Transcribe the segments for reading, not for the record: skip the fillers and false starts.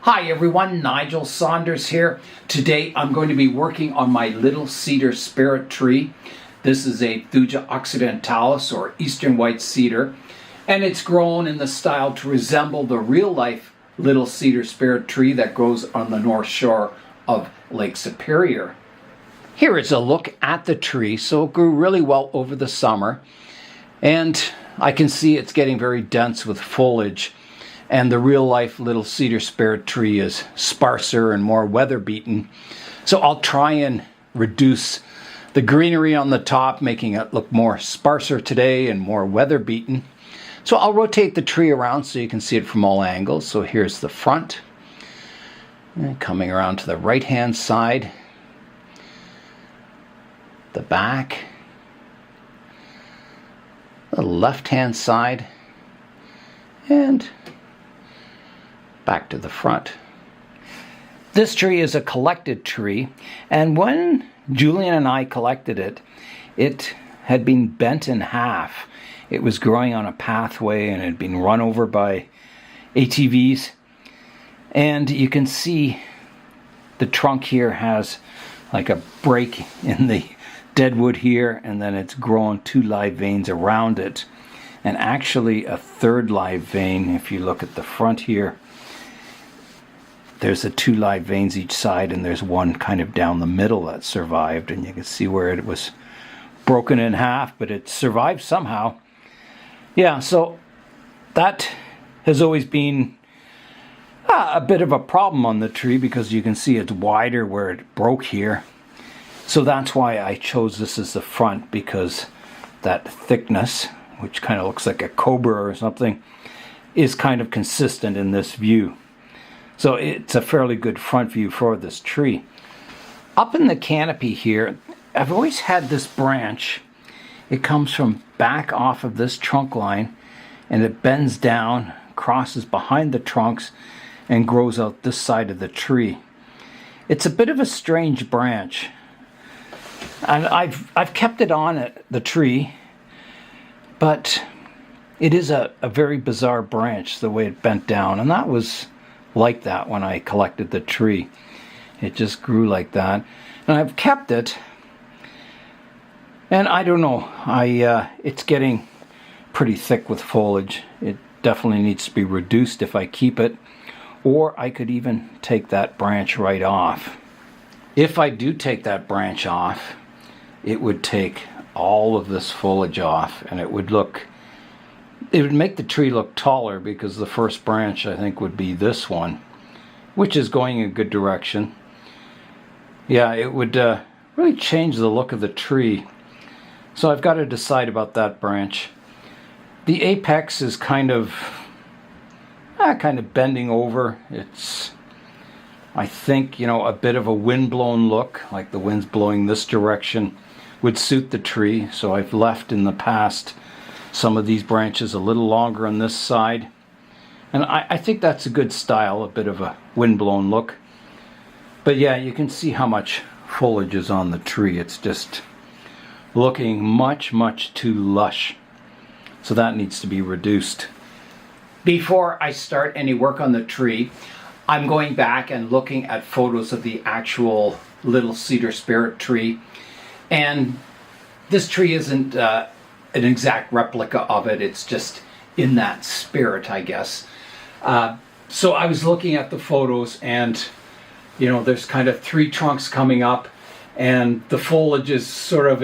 Hi everyone, Nigel Saunders here. Today I'm going to be working on my little Cedar Spirit Tree. This is a Thuja occidentals or Eastern White Cedar, and it's grown in the style to resemble the real life little Cedar Spirit Tree that grows on the north shore of Lake Superior. Here is a look at the tree. So it grew really well over the summer, and I can see it's getting very dense with foliage. And the real life little Cedar Spirit Tree is sparser and more weather beaten. So I'll try and reduce the greenery on the top, making it look more sparser today and more weather beaten. So I'll rotate the tree around so you can see it from all angles. So here's the front. And coming around to the right hand side. The back. The left hand side. And back to the front. This tree is a collected tree, and when Julian and I collected it, it had been bent in half. It was growing on a pathway and had been run over by ATVs. And you can see the trunk here has like a break in the deadwood here, and then it's grown 2 live veins around it. And actually a 3rd live vein, if you look at the front here, there's 2 live veins each side, and there's one kind of down the middle that survived, and you can see where it was broken in half, but it survived somehow. Yeah, so that has always been a bit of a problem on the tree, because you can see it's wider where it broke here. So that's why I chose this as the front, because that thickness, which kind of looks like a cobra or something, is kind of consistent in this view. So it's a fairly good front view for this tree. Up in the canopy here, I've always had this branch. It comes from back off of this trunk line, and it bends down, crosses behind the trunks, and grows out this side of the tree. It's a bit of a strange branch. And I've kept it on the tree, but it is a very bizarre branch, the way it bent down. And that was like that when I collected the tree. It just grew like that, and I've kept it, and I don't know, it's getting pretty thick with foliage. It definitely needs to be reduced if I keep it, or I could even take that branch right off. If I do take that branch off, it would take all of this foliage off, and it would make the tree look taller, because the first branch, I think, would be this one, which is going in a good direction. Yeah, it would really change the look of the tree. So I've got to decide about that branch. The apex is kind of bending over. It's, I think, a bit of a wind-blown look, like the wind's blowing this direction, would suit the tree. So I've left in the past some of these branches a little longer on this side. And I think that's a good style, a bit of a wind-blown look. But yeah, you can see how much foliage is on the tree. It's just looking much, much too lush. So that needs to be reduced. Before I start any work on the tree, I'm going back and looking at photos of the actual little Cedar Spirit Tree. And this tree isn't an exact replica of it. It's just in that spirit, I guess. So I was looking at the photos, and there's kind of 3 trunks coming up, and the foliage is sort of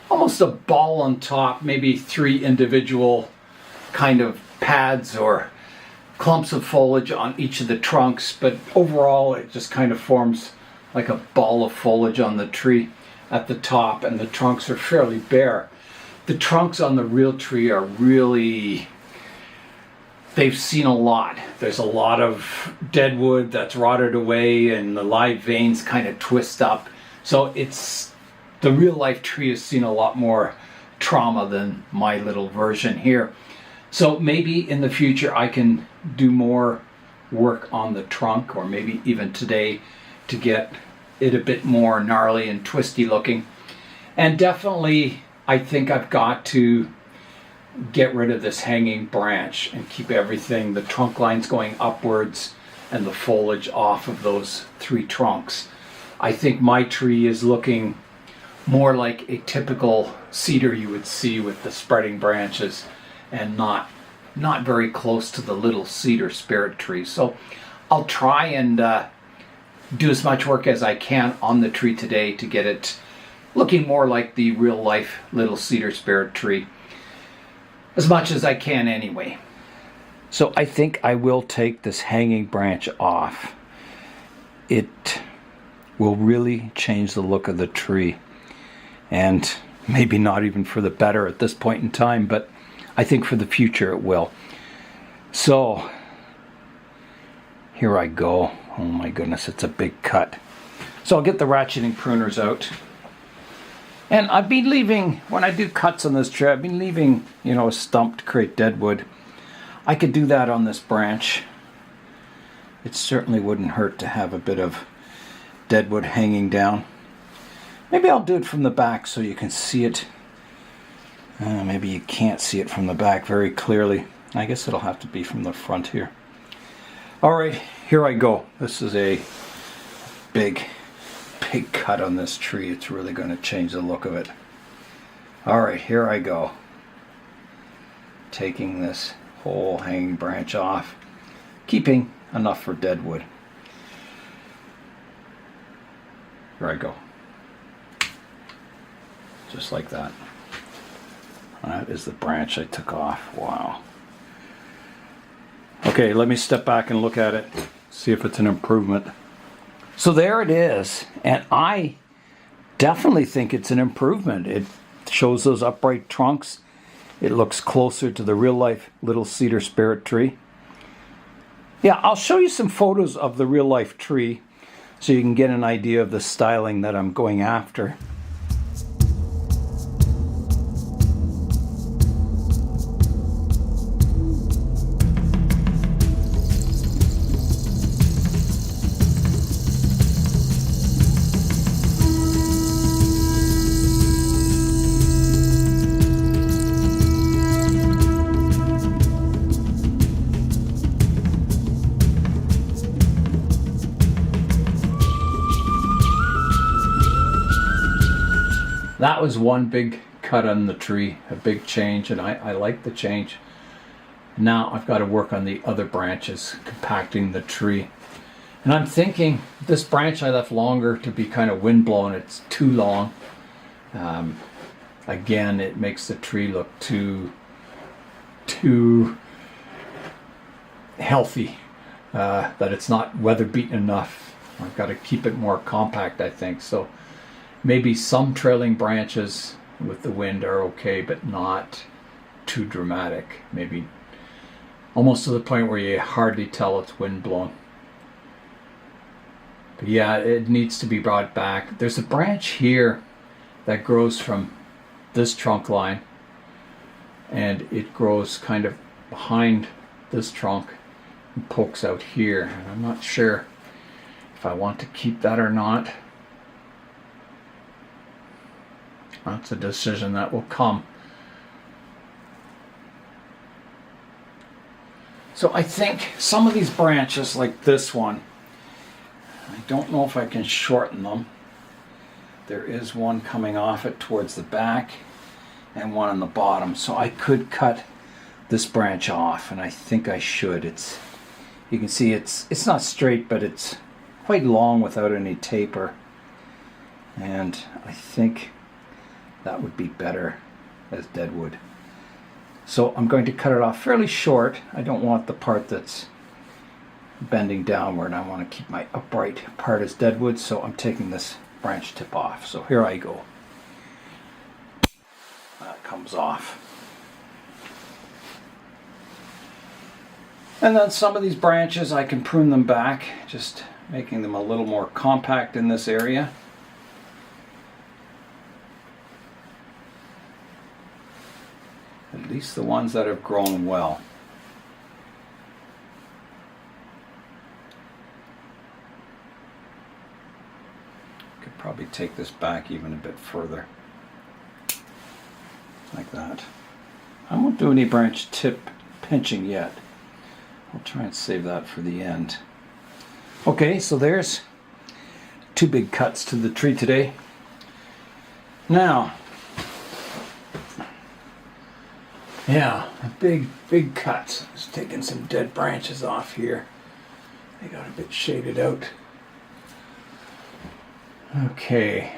almost a ball on top, maybe 3 individual kind of pads or clumps of foliage on each of the trunks, but overall it just kind of forms like a ball of foliage on the tree at the top, and the trunks are fairly bare. The trunks on the real tree are really, they've seen a lot. There's a lot of deadwood that's rotted away, and the live veins kind of twist up. So the real life tree has seen a lot more trauma than my little version here. So maybe in the future I can do more work on the trunk, or maybe even today, to get it a bit more gnarly and twisty looking. And definitely I think I've got to get rid of this hanging branch and keep everything, the trunk lines going upwards, and the foliage off of those 3 trunks. I think my tree is looking more like a typical cedar you would see with the spreading branches, and not very close to the little Cedar Spirit Tree. So I'll try and do as much work as I can on the tree today to get it looking more like the real life little Cedar Spirit Tree, as much as I can anyway. So I think I will take this hanging branch off. It will really change the look of the tree, and maybe not even for the better at this point in time, but I think for the future it will. So here I go. Oh my goodness, it's a big cut. So I'll get the ratcheting pruners out. And I've been leaving, when I do cuts on this tree, I've been leaving, a stump to create deadwood. I could do that on this branch. It certainly wouldn't hurt to have a bit of deadwood hanging down. Maybe I'll do it from the back so you can see it. Maybe you can't see it from the back very clearly. I guess it'll have to be from the front here. All right, here I go. This is a big cut on this tree. It's really going to change the look of it. All right, here I go. Taking this whole hanging branch off, keeping enough for deadwood. Here I go. Just like that. That is the branch I took off. Wow. Okay, let me step back and look at it, see if it's an improvement. So there it is, and I definitely think it's an improvement. It shows those upright trunks. It looks closer to the real life little Cedar Spirit Tree. Yeah, I'll show you some photos of the real life tree so you can get an idea of the styling that I'm going after. That was one big cut on the tree, a big change, and I like the change. Now I've got to work on the other branches, compacting the tree. And I'm thinking this branch I left longer to be kind of windblown. It's too long. Again, it makes the tree look too healthy, that it's not weather beaten enough. I've got to keep it more compact, I think. So maybe some trailing branches with the wind are okay, but not too dramatic. Maybe almost to the point where you hardly tell it's wind blown. But yeah, it needs to be brought back. There's a branch here that grows from this trunk line, and it grows kind of behind this trunk and pokes out here. And I'm not sure if I want to keep that or not. That's a decision that will come. So I think some of these branches, like this one, I don't know if I can shorten them. There is one coming off it towards the back and one on the bottom. So I could cut this branch off, and I think I should. You can see it's not straight, but it's quite long without any taper. And I think that would be better as deadwood. So I'm going to cut it off fairly short. I don't want the part that's bending downward. I want to keep my upright part as deadwood, so I'm taking this branch tip off. So here I go. That comes off. And then some of these branches, I can prune them back, just making them a little more compact in this area. At least the ones that have grown well. Could probably take this back even a bit further. Like that. I won't do any branch tip pinching yet. I'll try and save that for the end. Okay, so there's 2 big cuts to the tree today. Now, yeah, a big cut. Just taking some dead branches off here. They got a bit shaded out. Okay.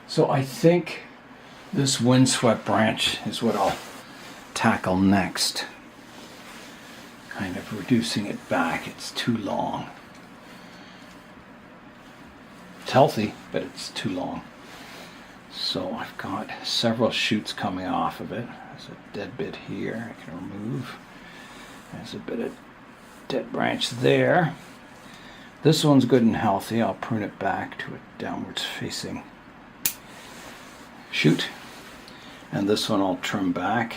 So I think this windswept branch is what I'll tackle next. Kind of reducing it back. It's too long. It's healthy, but it's too long. So I've got several shoots coming off of it. There's a dead bit here I can remove. There's a bit of dead branch there. This one's good and healthy. I'll prune it back to a downwards facing shoot. And this one I'll trim back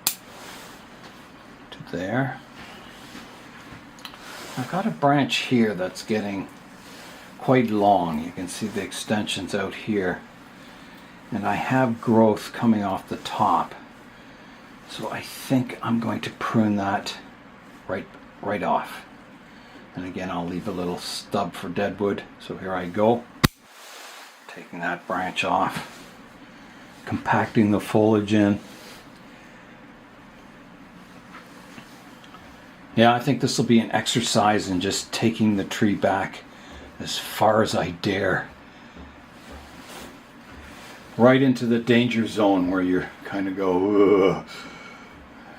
to there. I've got a branch here that's getting quite long. You can see the extensions out here. And I have growth coming off the top. So I think I'm going to prune that right off. And again, I'll leave a little stub for deadwood. So here I go. Taking that branch off. Compacting the foliage in. Yeah, I think this will be an exercise in just taking the tree back as far as I dare. Right into the danger zone where you kind of go, ugh.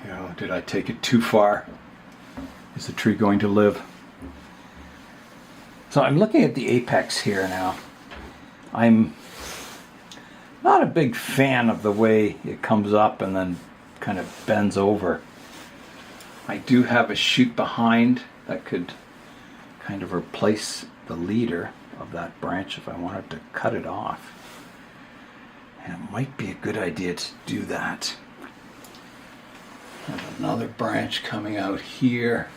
You know, did I take it too far? Is the tree going to live? So I'm looking at the apex here now. I'm not a big fan of the way it comes up and then kind of bends over. I do have a shoot behind that could kind of replace the leader of that branch if I wanted to cut it off. And it might be a good idea to do that. There's another branch coming out here.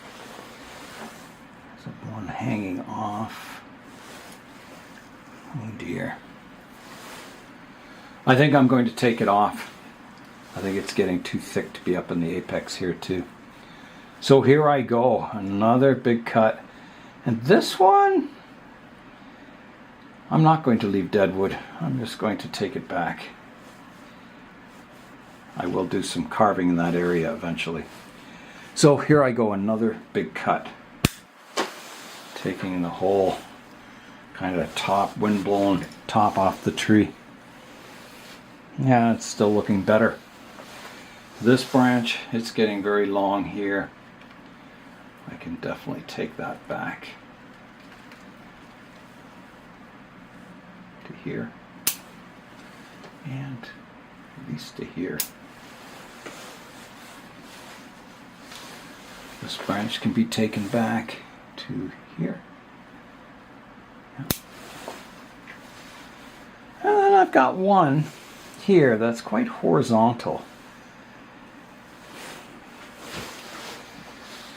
There's one hanging off. Oh dear. I think I'm going to take it off. I think it's getting too thick to be up in the apex here too. So here I go, another big cut. And this one, I'm not going to leave deadwood. I'm just going to take it back. I will do some carving in that area eventually. So here I go, another big cut. Taking the whole kind of top, wind-blown top off the tree. Yeah, it's still looking better. This branch, it's getting very long here. I can definitely take that back to here and at least to here. This branch can be taken back to here. Yeah. And then I've got one here that's quite horizontal.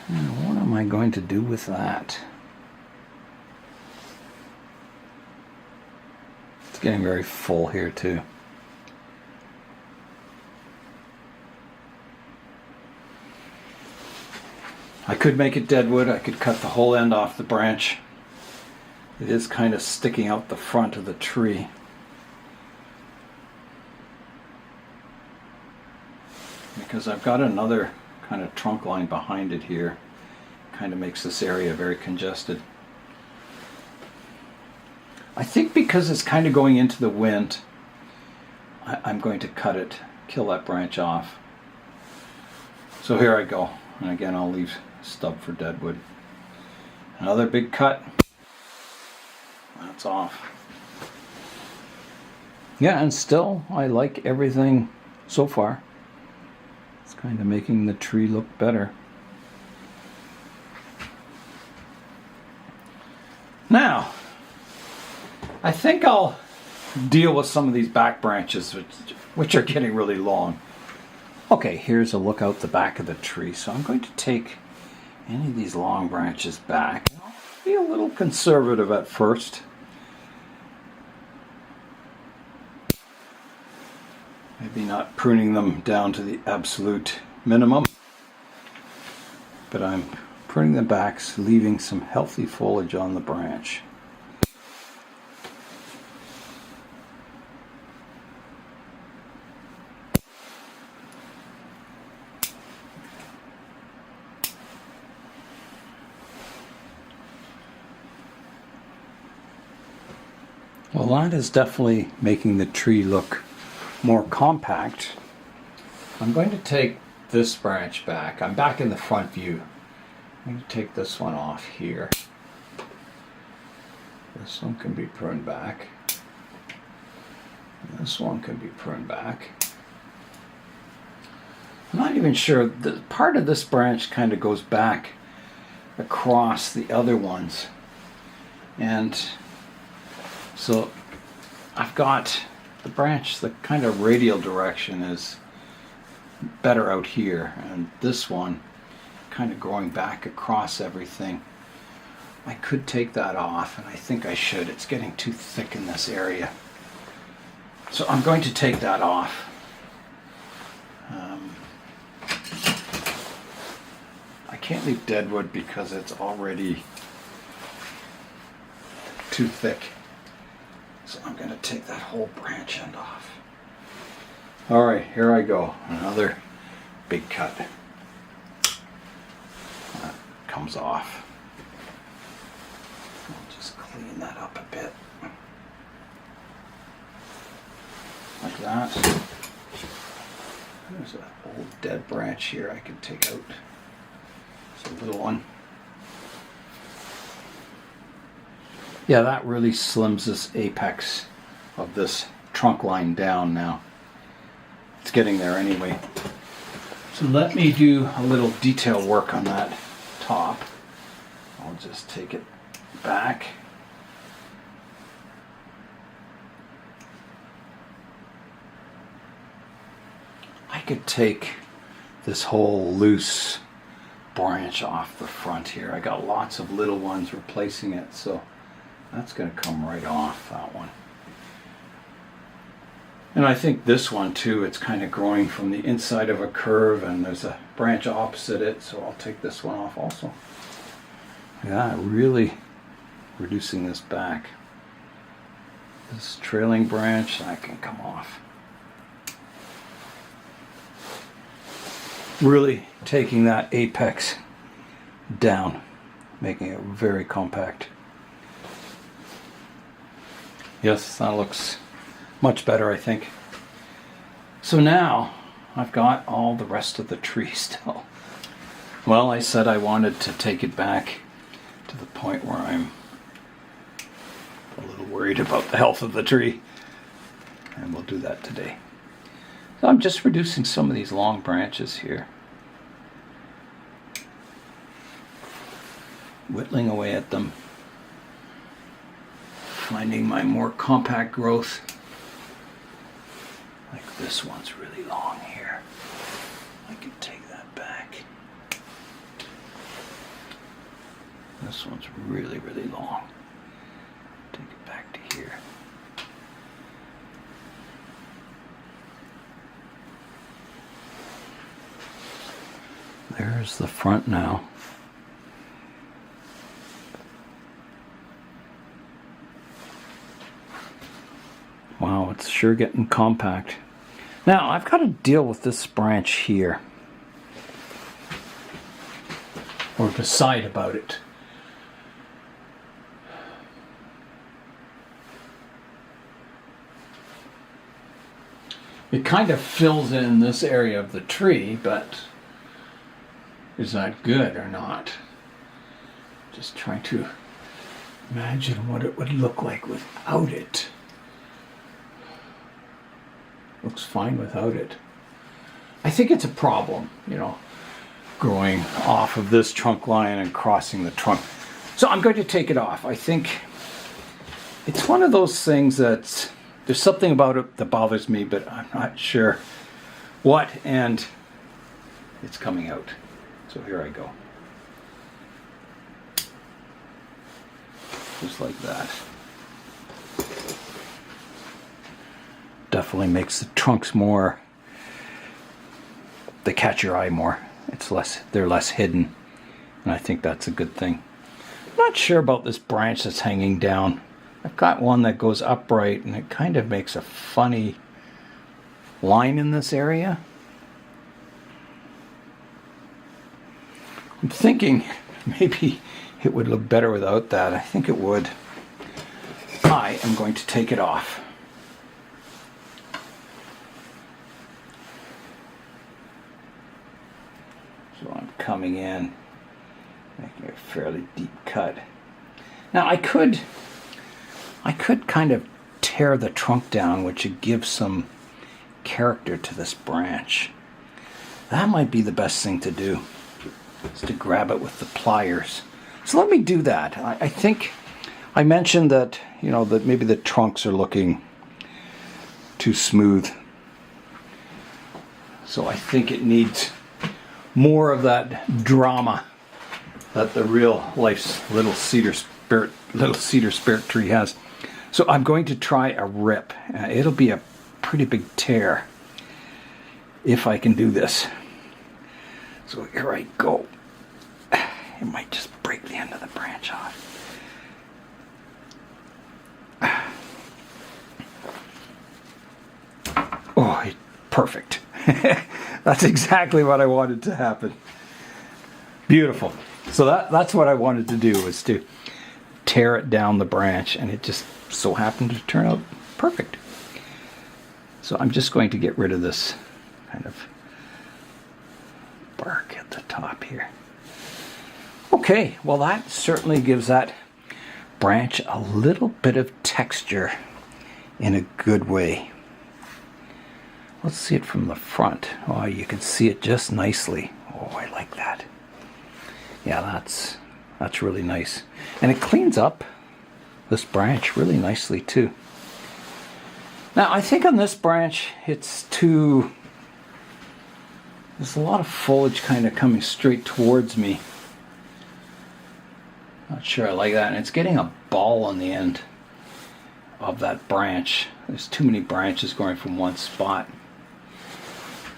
And what am I going to do with that? It's getting very full here too. I could make it deadwood. I could cut the whole end off the branch. It is kind of sticking out the front of the tree. Because I've got another kind of trunk line behind it here. Kind of makes this area very congested. I think because it's kind of going into the wind, I'm going to cut it, kill that branch off. So here I go. And again, I'll leave stub for deadwood. Another big cut. That's off. Yeah, and still, I like everything so far. It's kind of making the tree look better. Now, I think I'll deal with some of these back branches, which are getting really long. Okay, here's a look out the back of the tree. So I'm going to take any of these long branches back. I'll be a little conservative at first. Maybe not pruning them down to the absolute minimum. but I'm pruning them back, leaving some healthy foliage on the branch. Well, that is definitely making the tree look more compact. I'm going to take this branch back. I'm back in the front view. I'm going to take this one off here. This one can be pruned back. This one can be pruned back. I'm not even sure. The part of this branch kind of goes back across the other ones. And so I've got the branch, the kind of radial direction is better out here, and this one kind of growing back across everything. I could take that off, and I think I should. It's getting too thick in this area. So I'm going to take that off. I can't leave deadwood because it's already too thick. So I'm going to take that whole branch end off. Alright, here I go. Another big cut. That comes off. I'll just clean that up a bit. Like that. There's an old dead branch here I can take out. It's a little one. Yeah, that really slims this apex of this trunk line down now. It's getting there anyway. So let me do a little detail work on that top. I'll just take it back. I could take this whole loose branch off the front here. I got lots of little ones replacing it, so that's going to come right off, that one. And I think this one too, it's kind of growing from the inside of a curve, and there's a branch opposite it, so I'll take this one off also. Yeah, really reducing this back. This trailing branch, that can come off. Really taking that apex down, making it very compact. Yes, that looks much better, I think. So now I've got all the rest of the tree still. Well, I said I wanted to take it back to the point where I'm a little worried about the health of the tree, and we'll do that today. So I'm just reducing some of these long branches here, whittling away at them, finding my more compact growth. Like this one's really long here. I can take that back. This one's really, really long. Take it back to here. There's the front now. Wow, it's sure getting compact. Now, I've got to deal with this branch here, or decide about it. It kind of fills in this area of the tree, but is that good or not? Just trying to imagine what it would look like without it. Looks fine without it. I think it's a problem, you know, growing off of this trunk line and crossing the trunk. So I'm going to take it off. I think it's one of those things that's, there's something about it that bothers me, but I'm not sure what, and it's coming out. So here I go. Just like that. Definitely makes the trunks more, they catch your eye more. It's less, they're less hidden. And I think that's a good thing. I'm not sure about this branch that's hanging down. I've got one that goes upright and it kind of makes a funny line in this area. I'm thinking maybe it would look better without that. I think it would. I am going to take it off. So I'm coming in, making a fairly deep cut. Now I could kind of tear the trunk down, which would give some character to this branch. That might be the best thing to do, is to grab it with the pliers. So let me do that. I think I mentioned that, you know, that maybe the trunks are looking too smooth. So I think it needs more of that drama that the real life's little Cedar Spirit Tree has. So I'm going to try a rip. It'll be a pretty big tear if I can do this. So here I go. It might just break the end of the branch off. Oh, perfect. That's exactly what I wanted to happen. Beautiful. So that's what I wanted to do, was to tear it down the branch, and it just so happened to turn out perfect. So I'm just going to get rid of this kind of bark at the top here. Okay, well that certainly gives that branch a little bit of texture in a good way. Let's see it from the front. Oh, you can see it just nicely. Oh, I like that. Yeah, that's really nice. And it cleans up this branch really nicely too. Now, I think on this branch, there's a lot of foliage kind of coming straight towards me. Not sure I like that. And it's getting a ball on the end of that branch. There's too many branches going from one spot.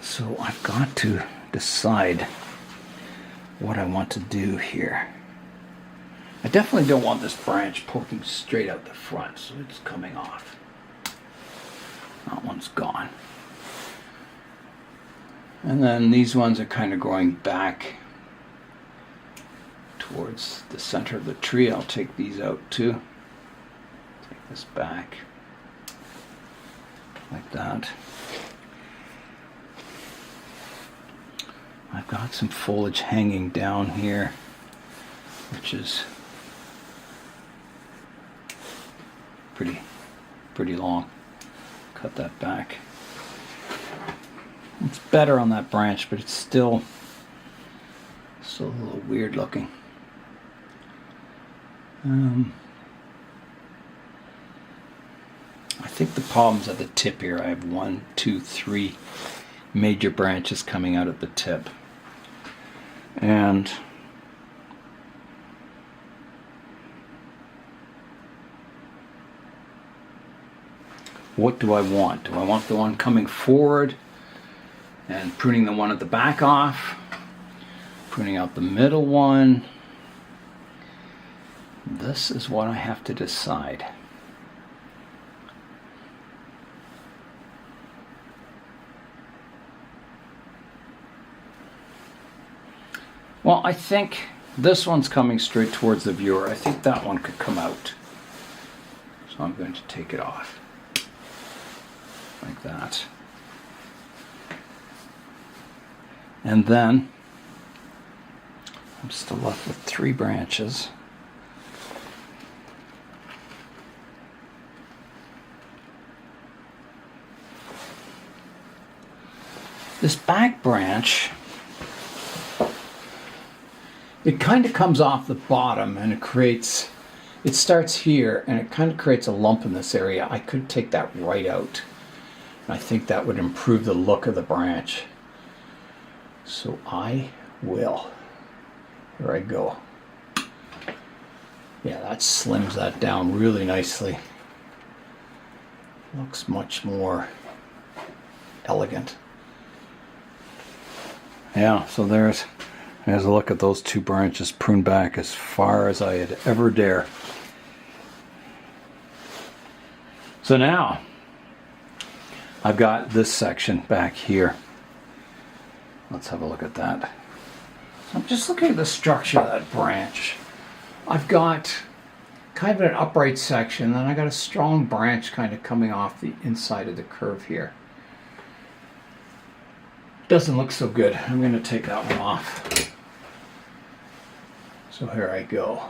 So I've got to decide what I want to do here. I definitely don't want this branch poking straight out the front, so it's coming off. That one's gone. And then these ones are kind of going back towards the center of the tree. I'll take these out too. Take this back like that. I've got some foliage hanging down here, which is pretty long. Cut that back. It's better on that branch, but it's still a little weird looking. I think the problem's at the tip here. I have 1, 2, 3 major branches coming out at the tip. And what do I want? Do I want the one coming forward and pruning the one at the back off? Pruning out the middle one? This is what I have to decide. Well, I think this one's coming straight towards the viewer. I think that one could come out. So I'm going to take it off. Like that. And then I'm still left with 3 branches. This back branch, it kind of comes off the bottom and it starts here and it kind of creates a lump in this area. I could take that right out. I think that would improve the look of the branch. So I will. Here I go. Yeah, that slims that down really nicely. Looks much more elegant. Yeah, so there's There's a look at those two branches pruned back as far as I had ever dare. So now, I've got this section back here. Let's have a look at that. So I'm just looking at the structure of that branch. I've got kind of an upright section, and I got a strong branch kind of coming off the inside of the curve here. Doesn't look so good. I'm going to take that one off. So here I go.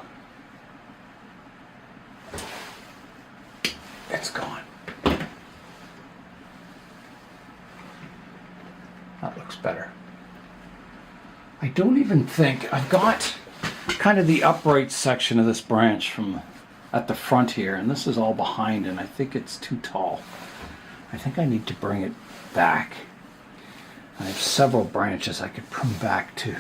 It's gone. That looks better. I don't even think I've got kind of the upright section of this branch from at the front here, and this is all behind, and I think it's too tall. I think I need to bring it back. I have several branches I could prune back to.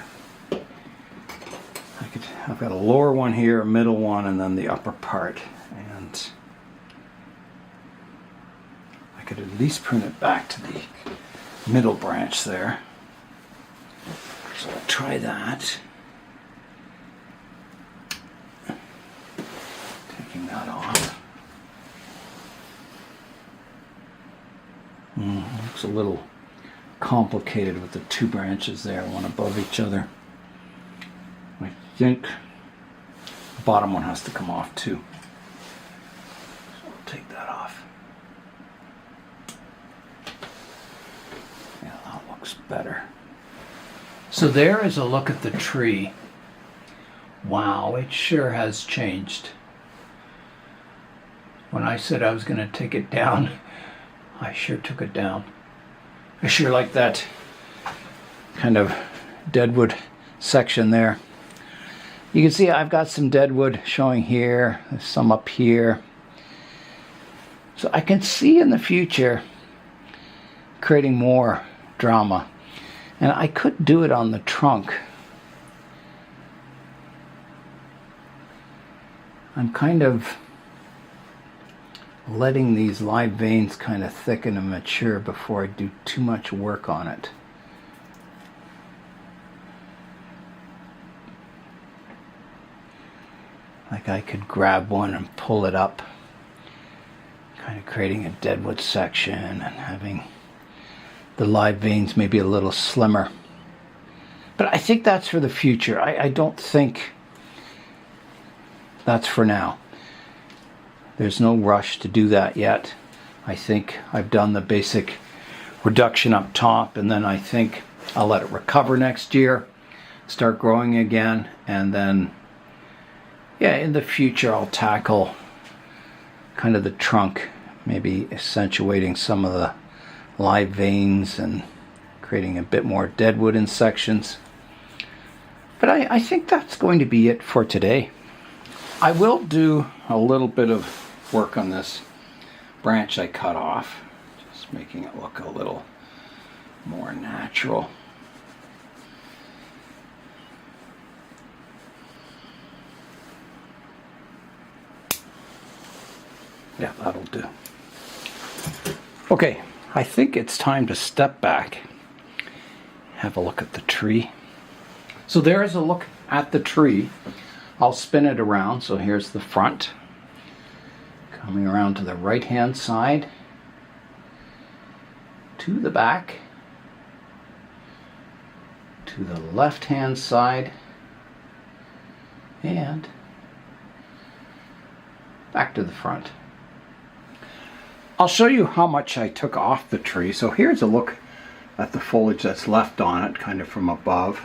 I've got a lower one here, a middle one, and then the upper part. And I could at least prune it back to the middle branch there. So I'll try that. Taking that off. Looks a little complicated with the two branches there, one above each other. I think the bottom one has to come off too. So I'll take that off. Yeah, that looks better. So there is a look at the tree. Wow, it sure has changed. When I said I was going to take it down, I sure took it down. I sure like that kind of deadwood section there. You can see I've got some deadwood showing here, there's some up here. So I can see in the future creating more drama. And I could do it on the trunk. I'm kind of letting these live veins kind of thicken and mature before I do too much work on it. Like I could grab one and pull it up, kind of creating a deadwood section and having the live veins maybe a little slimmer. But I think that's for the future. I don't think that's for now. There's no rush to do that yet. I think I've done the basic reduction up top, and then I think I'll let it recover next year, start growing again, and then yeah, in the future I'll tackle kind of the trunk, maybe accentuating some of the live veins and creating a bit more deadwood in sections. But I think that's going to be it for today. I will do a little bit of work on this branch I cut off, just making it look a little more natural. Yeah, that'll do. Okay, I think it's time to step back, have a look at the tree. So there's a look at the tree. I'll spin it around. So here's the front, coming around to the right hand side, to the back, to the left hand side, and back to the front. I'll show you how much I took off the tree. So here's a look at the foliage that's left on it, kind of from above.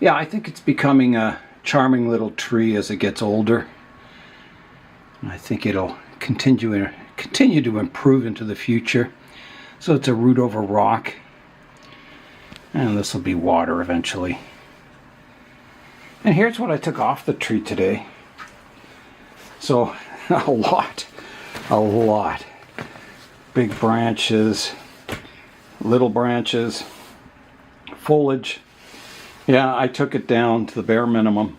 Yeah, I think it's becoming a charming little tree as it gets older. And I think it'll continue to improve into the future. So it's a root over rock. And this will be water eventually. And here's what I took off the tree today. So a lot. Big branches, little branches, foliage. Yeah, I took it down to the bare minimum.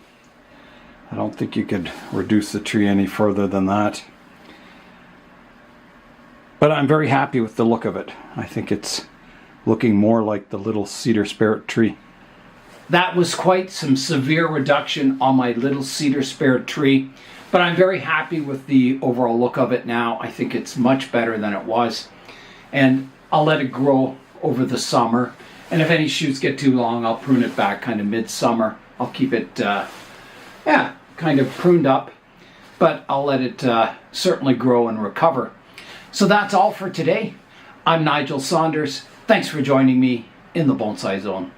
I don't think you could reduce the tree any further than that. But I'm very happy with the look of it. I think it's looking more like the little Cedar Spirit Tree. That was quite some severe reduction on my little Cedar Spirit tree, but I'm very happy with the overall look of it now. I think it's much better than it was, and I'll let it grow over the summer, and if any shoots get too long, I'll prune it back kind of midsummer. I'll keep it kind of pruned up, but I'll let it certainly grow and recover. So that's all for today. I'm Nigel Saunders. Thanks for joining me in the Bonsai Zone.